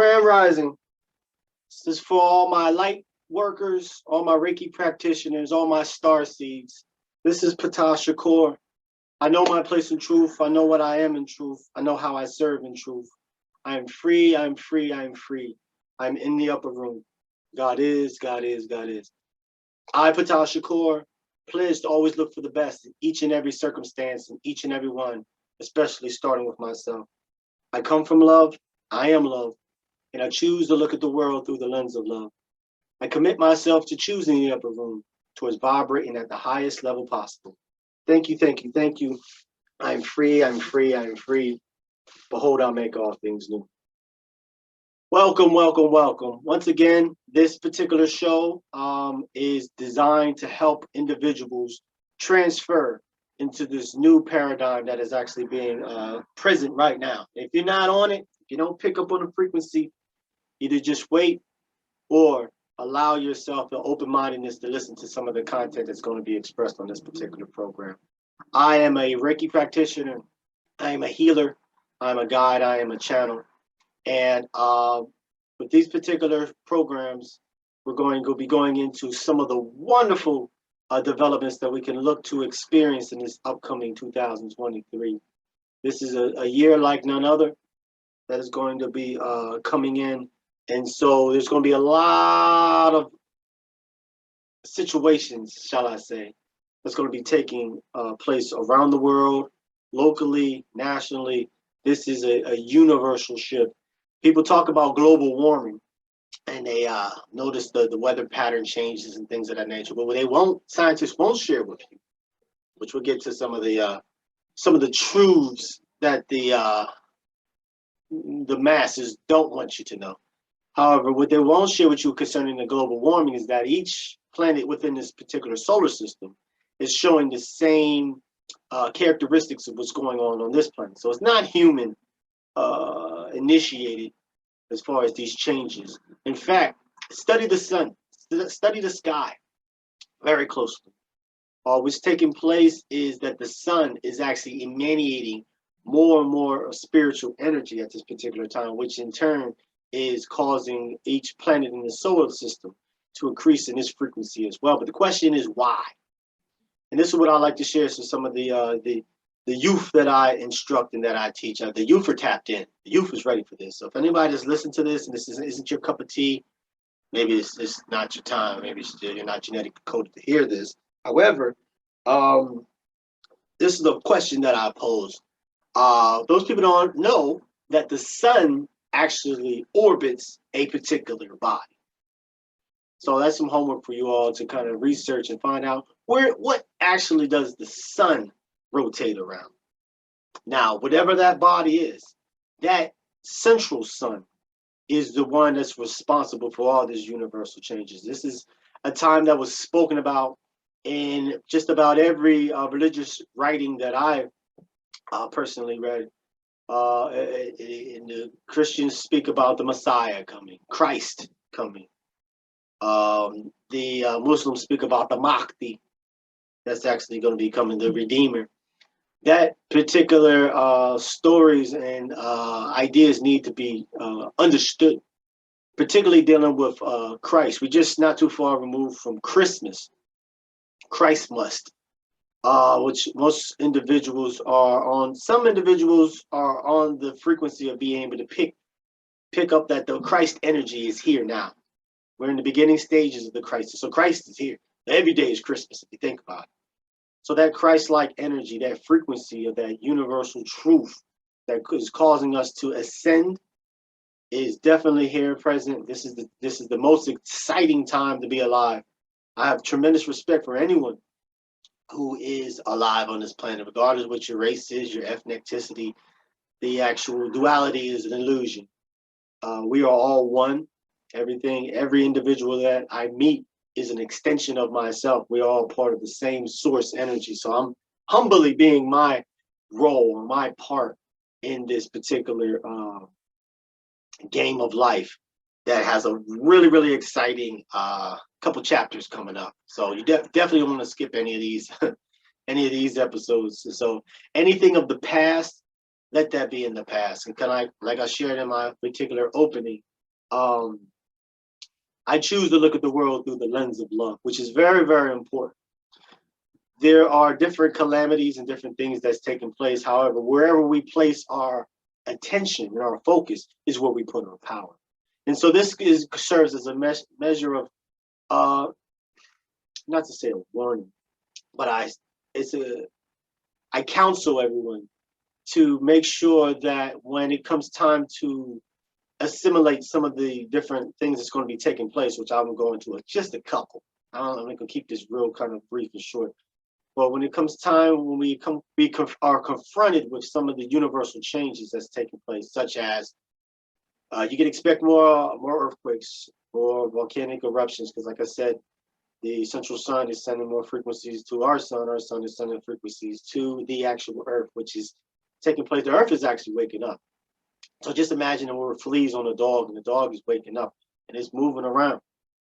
Grand Rising. This is for all my light workers, all my Reiki practitioners, all my star seeds. This is Ptah Shakur. I know my place in truth. I know what I am in truth. I know how I serve in truth. I am free. I am free. I am free. I'm in the upper room. God is, God is, God is. I, Ptah Shakur, pledge to always look for the best in each and every circumstance, in each and every one, especially starting with myself. I come from love. I am love. And I choose to look at the world through the lens of love. I commit myself to choosing the upper room towards vibrating at the highest level possible. Thank you, thank you, thank you. I am free, I'm free, I am free. Behold, I'll make all things new. Welcome, welcome, welcome. Once again, this particular show is designed to help individuals transfer into this new paradigm that is actually being present right now. If you're not on it, if you don't pick up on the frequency, either just wait or allow yourself the open-mindedness to listen to some of the content that's going to be expressed on this particular program. I am a Reiki practitioner. I am a healer. I'm a guide. I am a channel. And with these particular programs, we're going to be going into some of the wonderful developments that we can look to experience in this upcoming 2023. This is a year like none other that is going to be coming in. And so there's going to be a lot of situations, shall I say, that's going to be taking place around the world, locally, nationally. This is a universal shift. People talk about global warming and they notice the weather pattern changes and things of that nature, but what they won't, scientists won't share with you, which we'll get to some of the truths that the masses don't want you to know. However, what they won't share with you concerning the global warming is that each planet within this particular solar system is showing the same characteristics of what's going on this planet. So it's not human initiated as far as these changes. In fact, study the sun, study the sky very closely. What's taking place is that the sun is actually emanating more and more spiritual energy at this particular time, which in turn is causing each planet in the solar system to increase in its frequency as well. But the question is why? And this is what I like to share. So some of the youth that I instruct and that I teach, the youth are tapped in. The youth is ready for this. So if anybody has listened to this and this isn't your cup of tea, maybe it's not your time. Maybe you're not genetically coded to hear this. However, this is the question that I pose. Those people don't know that the sun actually orbits a particular body. So that's some homework for you all to kind of research and find out what actually does the sun rotate around. Now, whatever that body is, that central sun is the one that's responsible for all these universal changes. This is a time that was spoken about in just about every religious writing that I personally read. And the Christians speak about the Messiah coming, Christ coming. The Muslims speak about the Mahdi, that's actually going to be coming, the Redeemer. That particular stories and ideas need to be understood, particularly dealing with Christ. We're just not too far removed from Christmas, Christ must. Which most individuals are on. Some individuals are on the frequency of being able to pick up that the Christ energy is here now. We're in the beginning stages of the crisis. So Christ is here. Every day is Christmas, if you think about it. So that Christ-like energy, that frequency of that universal truth that is causing us to ascend is definitely here present. This is the most exciting time to be alive. I have tremendous respect for anyone who is alive on this planet, regardless of what your race is, your ethnicity. The actual duality is an illusion. We are all one. Every individual that I meet is an extension of myself. We're all part of the same source energy. So I'm humbly being my role or my part in this particular game of life that has a really, really exciting couple chapters coming up. So you definitely don't want to skip any of these episodes. So anything of the past, let that be in the past. And like I shared in my particular opening, I choose to look at the world through the lens of love, which is very, very important. There are different calamities and different things that's taking place. However, wherever we place our attention and our focus is where we put our power. And so this serves as a measure of, not to say a warning, but I counsel everyone to make sure that when it comes time to assimilate some of the different things that's going to be taking place, which I will go into just a couple. I'm going to keep this real kind of brief and short. But when it comes time when we are confronted with some of the universal changes that's taking place, such as you can expect more earthquakes, more volcanic eruptions, because like I said, the central sun is sending more frequencies to our sun is sending frequencies to the actual earth, which is taking place. The earth is actually waking up. So just imagine that we're fleas on a dog and the dog is waking up and it's moving around.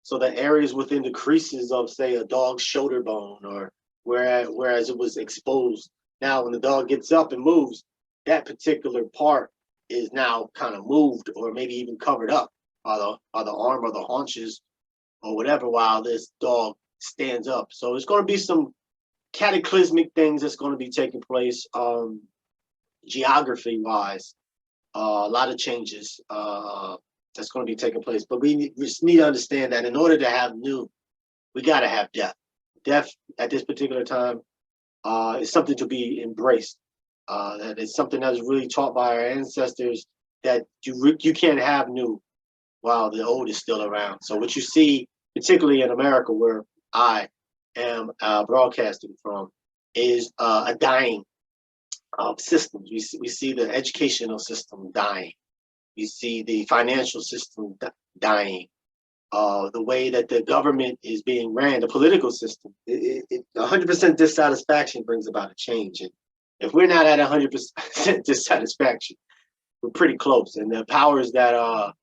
So the areas within the creases of, say, a dog's shoulder bone, or whereas it was exposed, now when the dog gets up and moves, that particular part is now kind of moved or maybe even covered up by the arm or the haunches or whatever while this dog stands up. So there's going to be some cataclysmic things that's going to be taking place geography-wise. A lot of changes that's going to be taking place. But we just need to understand that in order to have new, we got to have death. Death at this particular time is something to be embraced. That is something that was really taught by our ancestors, that you can't have new while the old is still around. So what you see, particularly in America, where I am broadcasting from, is a dying systems. We see the educational system dying. We see the financial system dying. The way that the government is being ran, the political system, 100% dissatisfaction brings about a change. And if we're not at 100% dissatisfaction, we're pretty close. And the powers that are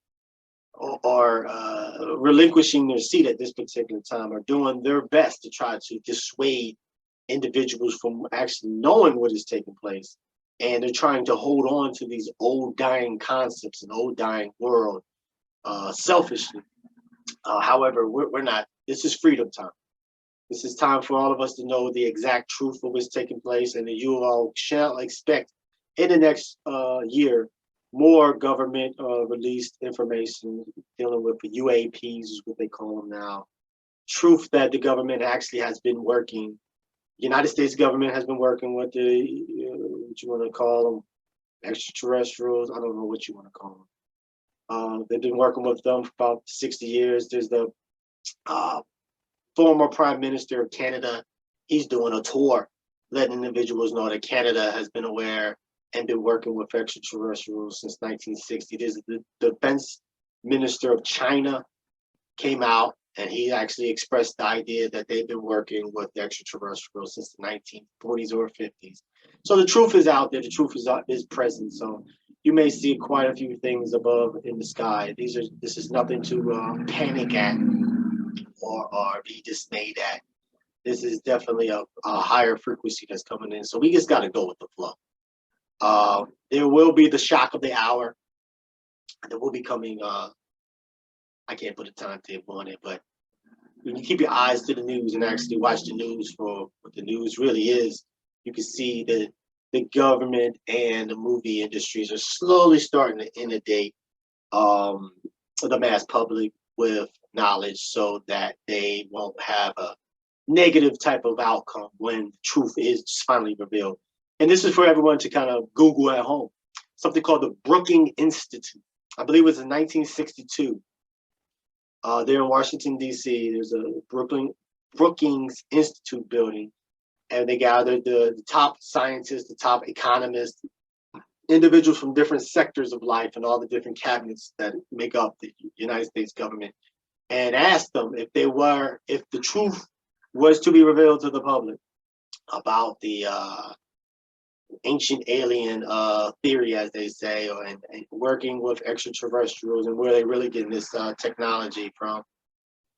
relinquishing their seat at this particular time are doing their best to try to dissuade individuals from actually knowing what is taking place, and they're trying to hold on to these old dying concepts and old dying world selfishly. However, we're not. This is freedom time. This is time for all of us to know the exact truth of what's taking place, and that you all shall expect in the next year more government released information dealing with the UAPs, is what they call them now. Truth that the government actually has been working. United States government has been working with the, what you want to call them, extraterrestrials. I don't know what you want to call them. They've been working with them for about 60 years. There's the former Prime Minister of Canada. He's doing a tour, letting individuals know that Canada has been aware and been working with extraterrestrials since 1960. There's the Defense Minister of China came out, and he actually expressed the idea that they've been working with extraterrestrials since the 1940s or 50s. So the truth is out there. The truth is present. So you may see quite a few things above in the sky. This is nothing to panic at or be dismayed at. This is definitely a higher frequency that's coming in. So we just got to go with the flow. There will be the shock of the hour. There will be coming. I can't put a timetable on it, but when you keep your eyes to the news and actually watch the news for what the news really is, you can see that the government and the movie industries are slowly starting to inundate the mass public with knowledge so that they won't have a negative type of outcome when the truth is finally revealed. And this is for everyone to kind of Google at home. Something called the Brookings Institute. I believe it was in 1962. There in Washington, D.C., there's a Brookings Institute building, and they gathered the top scientists, the top economists, individuals from different sectors of life and all the different cabinets that make up the United States government, and asked them if the truth was to be revealed to the public about the ancient alien theory, as they say, and working with extraterrestrials, and where they really getting this technology from.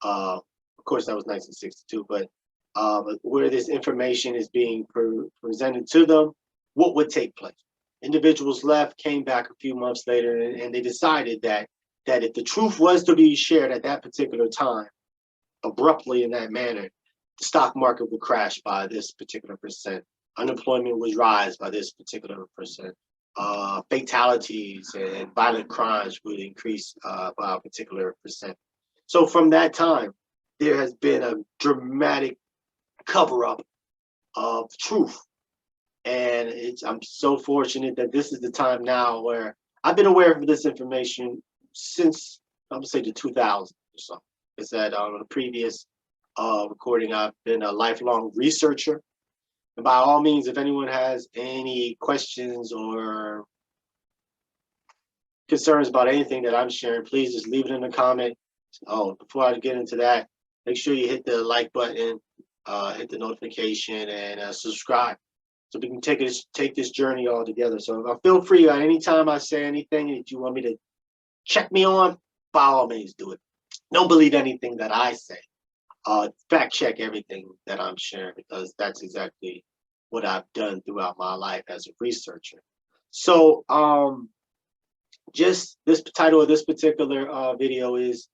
Of course, that was 1962, but where this information is being presented to them, what would take place. Individuals left, came back a few months later, and they decided that that if the truth was to be shared at that particular time, abruptly in that manner, the stock market would crash by this particular percent. Unemployment would rise by this particular percent. Fatalities and violent crimes would increase by a particular percent. So from that time, there has been a dramatic cover-up of truth. And I'm so fortunate that this is the time now where I've been aware of this information since, I'm gonna say, the 2000s or so. It's that on a previous recording, I've been a lifelong researcher. And by all means, if anyone has any questions or concerns about anything that I'm sharing, please just leave it in the comment. Oh, before I get into that, make sure you hit the like button, hit the notification, and subscribe, so we can take this journey all together. So feel free at any time I say anything that you want me to check me on, by all means do it. Don't believe anything that I say. Fact check everything that I'm sharing, because that's exactly what I've done throughout my life as a researcher. So just this title of this particular video is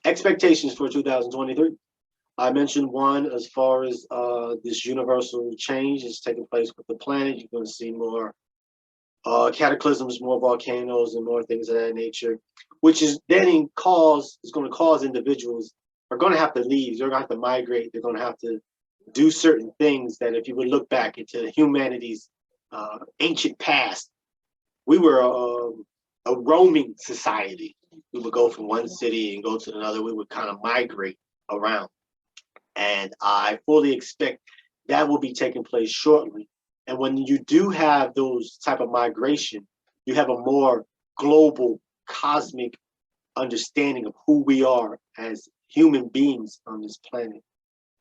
expectations for 2023. I mentioned one as far as this universal change is taking place with the planet. You're going to see more cataclysms, more volcanoes, and more things of that nature, which is then is going to cause individuals are going to have to leave. They're going to have to migrate. They're going to have to do certain things that, if you would look back into humanity's ancient past, we were a roaming society. We would go from one city and go to another. We would kind of migrate around. And I fully expect that will be taking place shortly. And when you do have those type of migration, you have a more global, cosmic understanding of who we are as human beings on this planet.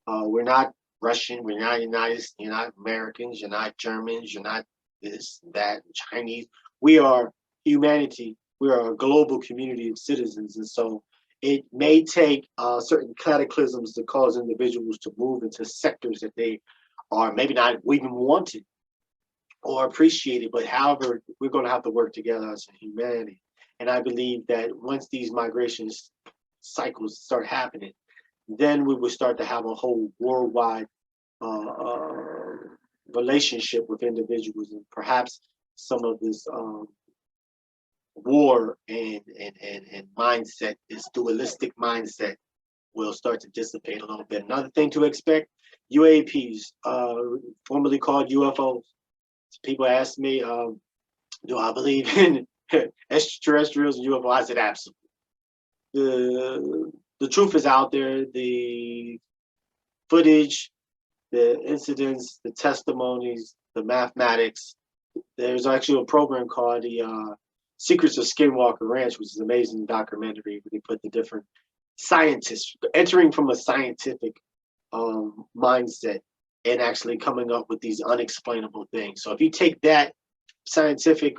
We're not Russian, we're not you're not Americans, you're not Germans, you're not this, that, Chinese. We are humanity. We are a global community of citizens. And so it may take certain cataclysms to cause individuals to move into sectors that they are maybe not even wanted or appreciated, but however, we're going to have to work together as a humanity. And I believe that once these migration cycles start happening, then we will start to have a whole worldwide relationship with individuals, and perhaps some of this war and mindset, this dualistic mindset, will start to dissipate a little bit. Another thing to expect, UAPs, formerly called UFOs. People ask me, do I believe in extraterrestrials and UFOs? I said absolutely. The truth is out there. The footage, the incidents, the testimonies, the mathematics. There's actually a program called the Secrets of Skinwalker Ranch, which is an amazing documentary where they put the different scientists entering from a scientific mindset and actually coming up with these unexplainable things. So if you take that scientific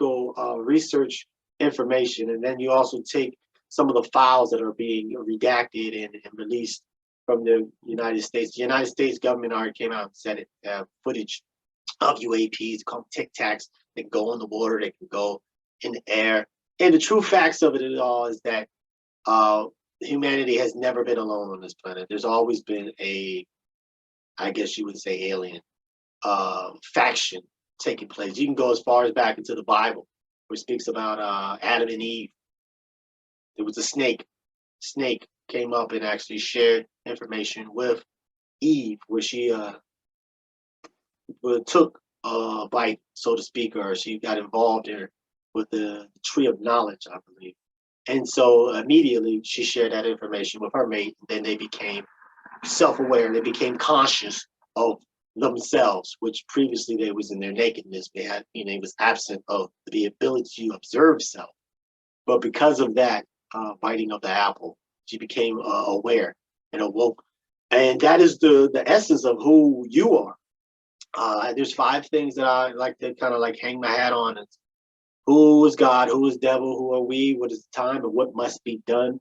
research information, and then you also take some of the files that are being redacted and released from the United States government already came out and said it, footage of UAPs called Tic Tacs that go in the water, they can go in the air. And the true facts of it all is that humanity has never been alone on this planet. There's always been a, I guess you would say, alien faction taking place. You can go as far as back into the Bible, where it speaks about Adam and Eve. There was a snake. Snake came up and actually shared information with Eve, where she took a bite, so to speak, or she got involved in with the tree of knowledge, I believe. And so immediately she shared that information with her mate. And then they became self-aware. They became conscious of themselves, which previously they was in their nakedness. They had, it was absent of the ability to observe self. But because of that biting of the apple, she became aware and awoke. And that is the essence of who you are. There's 5 things that I like to kind of like hang my hat on. It's who is God? Who is devil? Who are we? What is the time and what must be done?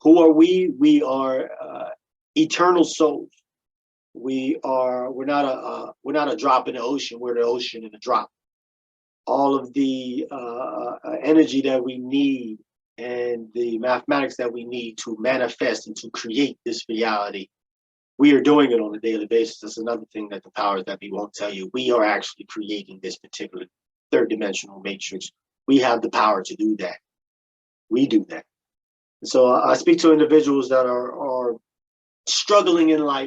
Who are we? We are eternal souls. We're not a drop in the ocean. We're the ocean in a drop. All of the energy that we need and the mathematics that we need to manifest and to create this reality. We are doing it on a daily basis. That's another thing that the powers that be won't tell you. We are actually creating this particular third dimensional matrix. We have the power to do that. We do that. And so I speak to individuals that are struggling in life,